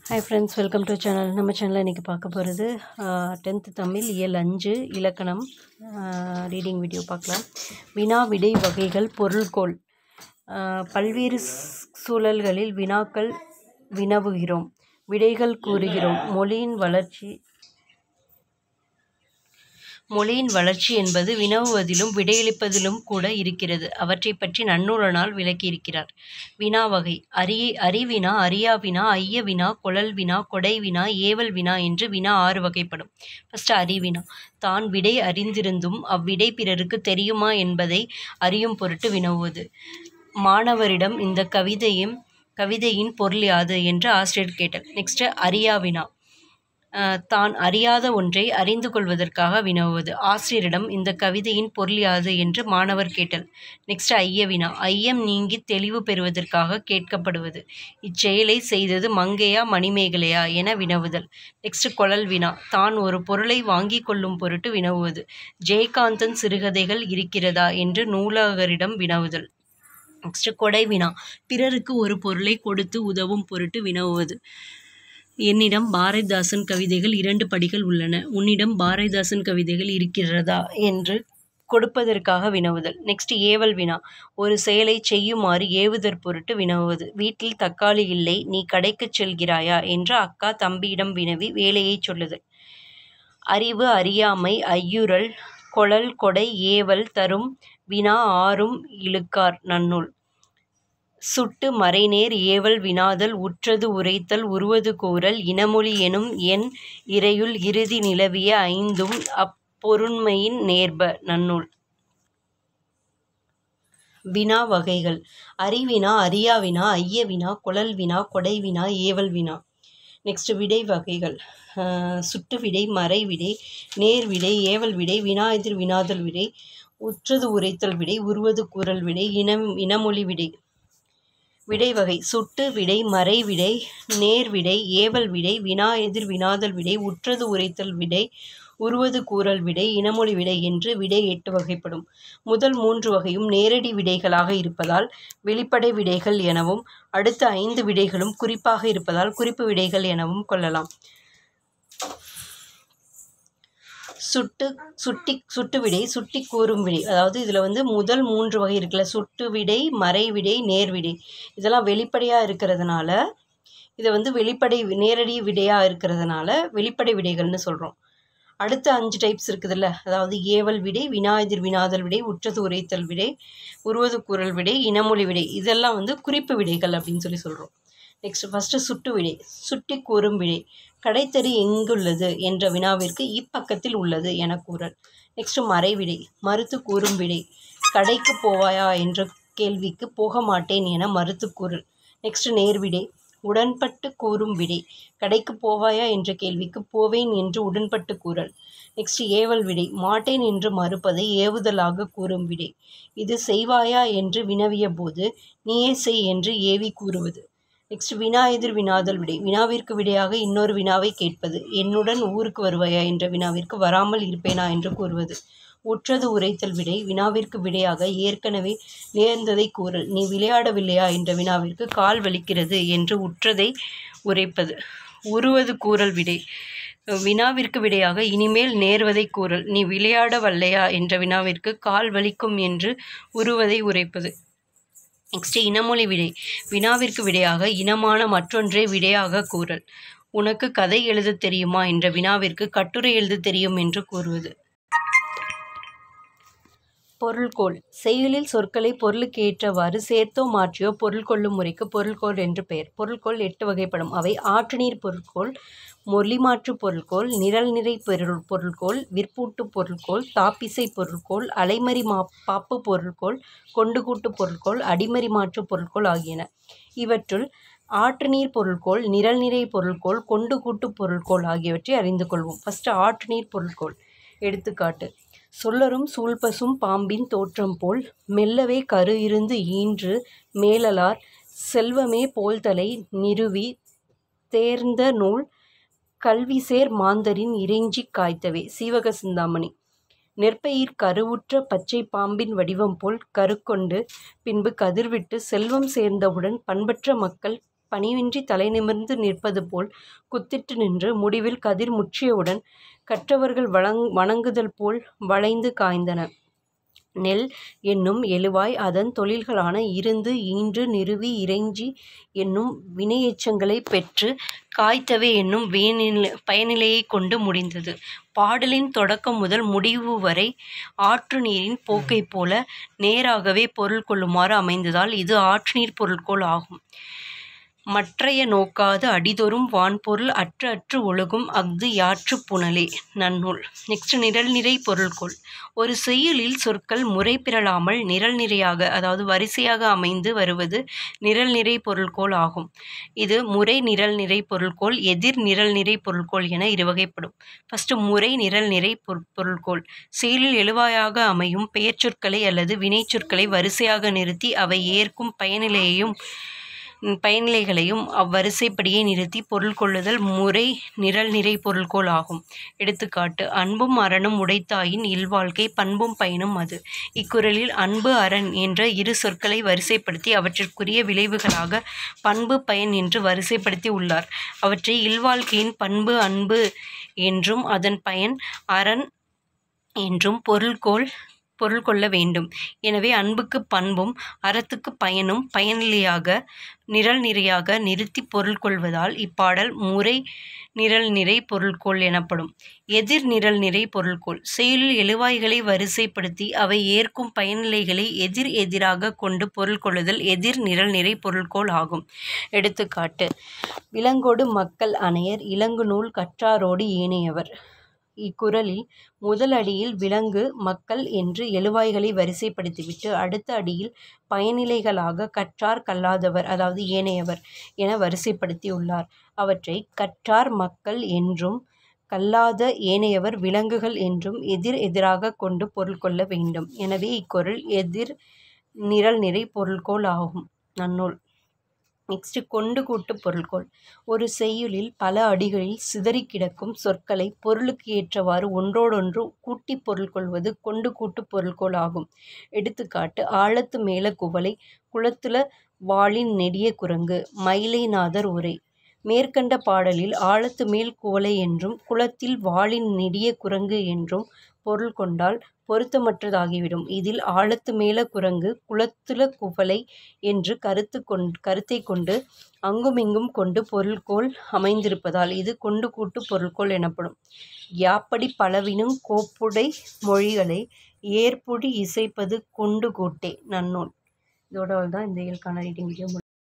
Hi friends, welcome to channel. நம்ம சேனலில் இன்றைக்கி பார்க்க போகிறது 10th தமிழ் இயல் 5 இலக்கணம் ரீடிங் வீடியோ பார்க்கலாம். வினா விடை வகைகள் பொருள்கோள். பல்வேறு சூழல்களில் வினாக்கள் வினவுகிறோம், விடைகள் கூறுகிறோம். மொழியின் வளர்ச்சி என்பது வினவுவதிலும் விடையளிப்பதிலும் கூட இருக்கிறது. அவற்றை பற்றி நன்னூலனால் விளக்கியிருக்கிறார். வினா வகை: அறிவினா, அறியாவினா, ஐய வினா, குழல் வினா, கொடை வினா, ஏவல் வினா என்று வினா 6 வகைப்படும். ஃபர்ஸ்ட் அறிவினா: தான் விடை அறிந்திருந்தும் அவ்விடை பிறருக்கு தெரியுமா என்பதை அறியும் பொருட்டு வினவுவது. மாணவரிடம் இந்த கவிதையின் பொருள் யாது என்று ஆசிரியர் கேட்டல். நெக்ஸ்ட் அறியாவினா: தான் அறியாத ஒன்றை அறிந்து கொள்வதற்காக வினவுவது. ஆசிரியரிடம் இந்த கவிதையின் பொருள் யாது என்று மாணவர் கேட்டல். நெக்ஸ்ட் ஐயவினா: ஐயம் நீங்கி தெளிவு பெறுவதற்காக கேட்கப்படுவது. இச்செயலை செய்தது மங்கையா மணிமேகலையா என வினவுதல். நெக்ஸ்ட் கொழல் வினா: தான் ஒரு பொருளை வாங்கி கொள்ளும் பொருட்டு வினவுவது. ஜெயகாந்தன் சிறுகதைகள் இருக்கிறதா என்று நூலகரிடம் வினவுதல். நெக்ஸ்ட் கொடை வினா: பிறருக்கு ஒரு பொருளை கொடுத்து உதவும் பொருட்டு வினவுவது. என்னிடம் பாரதிதாசன் கவிதைகள் 2 படிகள் உள்ளன, உன்னிடம் பாரதிதாசன் கவிதைகள் இருக்கிறதா என்று கொடுப்பதற்காக வினவுதல். நெக்ஸ்ட் ஏவல் வினா: ஒரு செயலை செய்யுமாறு ஏவுதற் பொருட்டு வினவுவது. வீட்டில் தக்காளி இல்லை, நீ கடைக்குச் செல்கிறாயா என்று அக்கா தம்பியிடம் வினவி வேலையை சொல்லுதல். அறிவு, அறியாமை, ஐயுறல், கொளல், கொடை, ஏவல் தரும் வினா 6ம் இழுக்கார் நன்னூல். சுட்டு மறைநேர் ஏவல் வினாதல், உற்றது உரைத்தல், உருவது கூறல், இனமொழி எனும் என் இறையுள் இறுதி நிலவிய 5ம் அப்பொருண்மையின் நேர்ப நன்னூல். வினா வகைகள்: அறிவினா, அறியாவினா, ஐயவினா, குழல் வினா, கொடை வினா, ஏவல் வினா. நெக்ஸ்ட் விடை வகைகள்: சுட்டு விடை, மறை விடை, நேர் விடை, ஏவல் விடை, வினா எதிர் வினாதல் விடை, உற்றது உரைத்தல் விடை, உருவது கூறல் விடை, இனமொழி விடை. விடை வகை: சுட்டு விடை, மறை விடை, நேர் விடை, ஏவல் விடை, வினா எதிர் வினாதல் விடை, உற்றது உரைத்தல் விடை, உருவது கூறல் விடை, இனமொழி விடை என்று விடை 8 வகைப்படும். முதல் 3 வகையும் நேரடி விடைகளாக இருப்பதால் வெளிப்படை விடைகள் எனவும், அடுத்த 5 விடைகளும் குறிப்பாக இருப்பதால் குறிப்பு விடைகள் எனவும் கொள்ளலாம். சுட்டு விடை, சுட்டி கூறும் விடை. அதாவது இதில் முதல் 3 வகை இருக்குல்ல, சுட்டு விடை, மறை விடை, நேர் விடை, இதெல்லாம் வெளிப்படையாக இருக்கிறதுனால இதை வெளிப்படை நேரடி விடையாக இருக்கிறதுனால வெளிப்படை விடைகள்னு சொல்கிறோம். அடுத்த 5 டைப்ஸ் இருக்குதுல்ல, அதாவது ஏவல் விடை, வினா எதிர் வினாதல் விடை, உற்றது உரைத்தல் விடை, உருவது கூறல் விடை, இனமொழி விடை, இதெல்லாம் குறிப்பு விடைகள் அப்படின்னு சொல்கிறோம். நெக்ஸ்ட் ஃபஸ்ட்டு சுட்டு விடை: சுட்டி கூறும் விடை. கடைத்தறி எங்குள்ளது என்ற வினாவிற்கு இப்பக்கத்தில் உள்ளது என கூறல். நெக்ஸ்ட் மறை விடை: மறுத்து கூறும் விடை. கடைக்கு போவாயா என்ற கேள்விக்கு போக மாட்டேன் என மறுத்து கூறல். நெக்ஸ்ட் நேர் விடை: உடன்பட்டு கூறும் விடை. கடைக்கு போவாயா என்ற கேள்விக்கு போவேன் என்று உடன்பட்டு கூறல். நெக்ஸ்ட் ஏவல் விடை: மாட்டேன் என்று மறுப்பதை ஏவுதலாக கூறும் விடை. இது செய்வாயா என்று வினவிய போது நீயே செய் என்று ஏவி கூறுவது. நெக்ஸ்ட் வினா எதிர் வினாதல் விடை: வினாவிற்கு விடையாக இன்னொரு வினாவை கேட்பது. என்னுடன் ஊருக்கு வருவாயா என்ற வினாவிற்கு வராமல் இருப்பேனா என்று கூறுவது. உற்றது உரைத்தல் விடை: வினாவிற்கு விடையாக ஏற்கனவே நேர்ந்ததை கூறல். நீ விளையாடவில்லையா என்ற வினாவிற்கு கால் வலிக்கிறது என்று உற்றதை உரைப்பது. உருவது கூறல் விடை: வினாவிற்கு விடையாக இனிமேல் நேர்வதை கூறல். நீ விளையாட வல்லையா என்ற வினாவிற்கு கால் வலிக்கும் என்று உருவதை உரைப்பது. நெக்ஸ்ட் இனமொழி விடை: வினாவிற்கு விடையாக இனமான மற்றொன்றை விடையாக கூறல். உனக்கு கதை எழுத தெரியுமா என்ற வினாவிற்கு கட்டுரை எழுத தெரியும் என்று கூறுவது. பொருள்கோள்: செய்யுளில் சொற்களை பொருளுக்கு ஏற்றவாறு சேர்த்தோ மாற்றியோ பொருள் கொள்ளும் முறைக்கு பொருள்கோள் என்று பெயர். பொருள்கோள் 8 வகைப்படும். அவை ஆற்றுநீர் பொருள்கோள், மொழிமாற்று பொருள்கோள், நிரல் நிறை பொருள்கோள், விற்பூட்டு பொருள்கோள், தாப்பிசை பொருள்கோள், அலைமறி பாப்பு பொருள்கோள், கொண்டுகூட்டு பொருள்கோள், அடிமறி மாற்று பொருள்கோள் ஆகியன. இவற்றுள் ஆற்றுநீர் பொருள்கோள், நிரல் நிறை பொருள்கோள், கொண்டுகூட்டு பொருள்கோள் ஆகியவற்றை அறிந்து கொள்வோம். ஃபர்ஸ்ட் ஆற்றுநீர் பொருள்கோள். எடுத்துக்காட்டு: சொல்லரும் சூழ்பசும் பாம்பின் தோற்றம் போல் மெல்லவே கரு இருந்து ஈன்று மேலலார் செல்வமே போல்தலை நிறுவி தேர்ந்த நூல் கல்விசேர் மாந்தரின் இறைஞ்சிக் காய்த்தவே. சீவக சிந்தாமணி. நெற்பயிர் கருவுற்ற பச்சை பாம்பின் வடிவம் போல் கருக்கொண்டு பின்பு கதிர்விட்டு செல்வம் சேர்ந்தவுடன் பண்பற்ற மக்கள் பணிவின்றி தலை நிமிர்ந்து நிற்பது போல் குத்திட்டு நின்று முடிவில் கதிர் முற்றியவுடன் கற்றவர்கள் வணங்குதல் போல் வளைந்து காய்ந்தன. நெல் என்னும் எழுவாய் அதன் தொழில்களான இருந்து ஈன்று நிறுவி இறைஞ்சி என்னும் வினையெச்சங்களைப் பெற்று காய்த்தவை என்னும் பயனிலையைக் கொண்டு முடிந்தது. பாடலின் தொடக்கம் முதல் முடிவு வரை ஆற்று நீரின் போக்கைப் போல நேராகவே பொருள் கொள்ளுமாறு அமைந்ததால் இது ஆற்றுநீர் பொருள்கோள் ஆகும். மற்றைய நோக்காது அடிதொறும் வான்பொருள் அற்று ஒழுகும் அஃது யாற்றுப் புனலே. நன்னூல். நெக்ஸ்ட் நிரல்நிறை பொருள்கோள். ஒரு செய்யுளில் சொற்கள் முறை பிறழாமல் நிரல்நிறையாக அதாவது வரிசையாக அமைந்து வருவது நிரல்நிறை பொருள்கோள் ஆகும். இது முறை நிரல்நிறை பொருள்கோள், எதிர் நிரல்நிறை பொருள்கோள் என இருவகைப்படும். ஃபர்ஸ்ட் முறை நிரல்நிறை பொருள்கோள். செயலில் எழுவாயாக அமையும் பெயர்ச்சொற்களை அல்லது வினைச்சொற்களை வரிசையாக நிறுத்தி அவை ஏற்கும் பயனிலைகளையும் அவ்வரிசைப்படியே நிறுத்தி பொருள் கொள்ளுதல் முறை நிரல்நிறை பொருள்கோள் ஆகும். எடுத்துக்காட்டு: அன்பும் அறனும் உடைத்தாயின் இல்வாழ்க்கை பண்பும் பயனும் அது. இக்குறளில் அன்பு அரண் என்ற இரு சொற்களை வரிசைப்படுத்தி அவற்றிற்குரிய விளைவுகளாக பண்பு பயன் என்று வரிசைப்படுத்தி உள்ளார். அவற்றை இல்வாழ்க்கையின் பண்பு அன்பு என்றும் அதன் பயன் அரண் என்றும் பொருள் கொள்ள வேண்டும். எனவே அன்புக்கு பண்பும் அறத்துக்கு பயனும் பயனிலையாக நிரல்நிறையாக நிறுத்தி பொருள் கொள்வதால் இப்பாடல் முறை நிரல்நிறை பொருள்கோள் எனப்படும். எதிர் நிரல்நிறை பொருள்கோள். செயலில் எழுவாய்களை வரிசைப்படுத்தி அவை ஏற்கும் பயனிலைகளை எதிராக கொண்டு பொருள் கொள்ளுதல் எதிர் நிரல்நிறை பொருள்கோள் ஆகும். எடுத்துக்காட்டு: விலங்கொடு மக்கள் அனையர் இலங்கு நூல் கற்றாரோடு ஏனையவர். இக்குறளில் முதல் அடியில் விலங்கு, மக்கள் என்று எழுவாய்களை வரிசைப்படுத்திவிட்டு அடுத்த அடியில் பயனிலைகளாக கற்றார், கல்லாதவர் அதாவது ஏனையவர் என வரிசைப்படுத்தி உள்ளார். அவற்றை கற்றார் மக்கள் என்றும் கல்லாத ஏனையவர் விலங்குகள் என்றும் எதிராக கொண்டு பொருள் கொள்ள வேண்டும். எனவே இக்குறள் எதிர் நிரல்நிறை பொருள்கோள் ஆகும். நன்னூல். நெக்ஸ்ட் கொண்டு கூட்டு பொருள்கோள். ஒரு செய்யுளில் பல அடிகளில் சிதறி கிடக்கும் சொற்களை பொருளுக்கு ஏற்றவாறு ஒன்றோடொன்று கூட்டி பொருள் கொள்வது கொண்டு கூட்டு பொருள்கோள் ஆகும். எடுத்துக்காட்டு: ஆழத்து மேல குவளை குளத்துல வாளின் நெடிய குரங்கு. மயிலை நாதர் உரை. மேற்கண்ட பாடலில் ஆழத்து மேல் குவளை என்றும் குளத்தில் வாளின் நெடிய குரங்கு என்றும் பொருள் கொண்டால் பொருத்தமற்றதாகிவிடும். இதில் ஆழத்து மேல குரங்கு குளத்துல குவளை என்று கருத்தை கொண்டு அங்குமிங்கும் கொண்டு பொருள்கோள் அமைந்திருப்பதால் இது கொண்டு கூட்டு பொருள்கோள் எனப்படும். யாப்படி பலவினும் கோப்புடை மொழிகளை ஏற்புடி இசைப்பது கொண்டு கூட்டே. நன்னூல். இதோட தான் இந்த இயலுக்கான ரீடிங் வீடியோ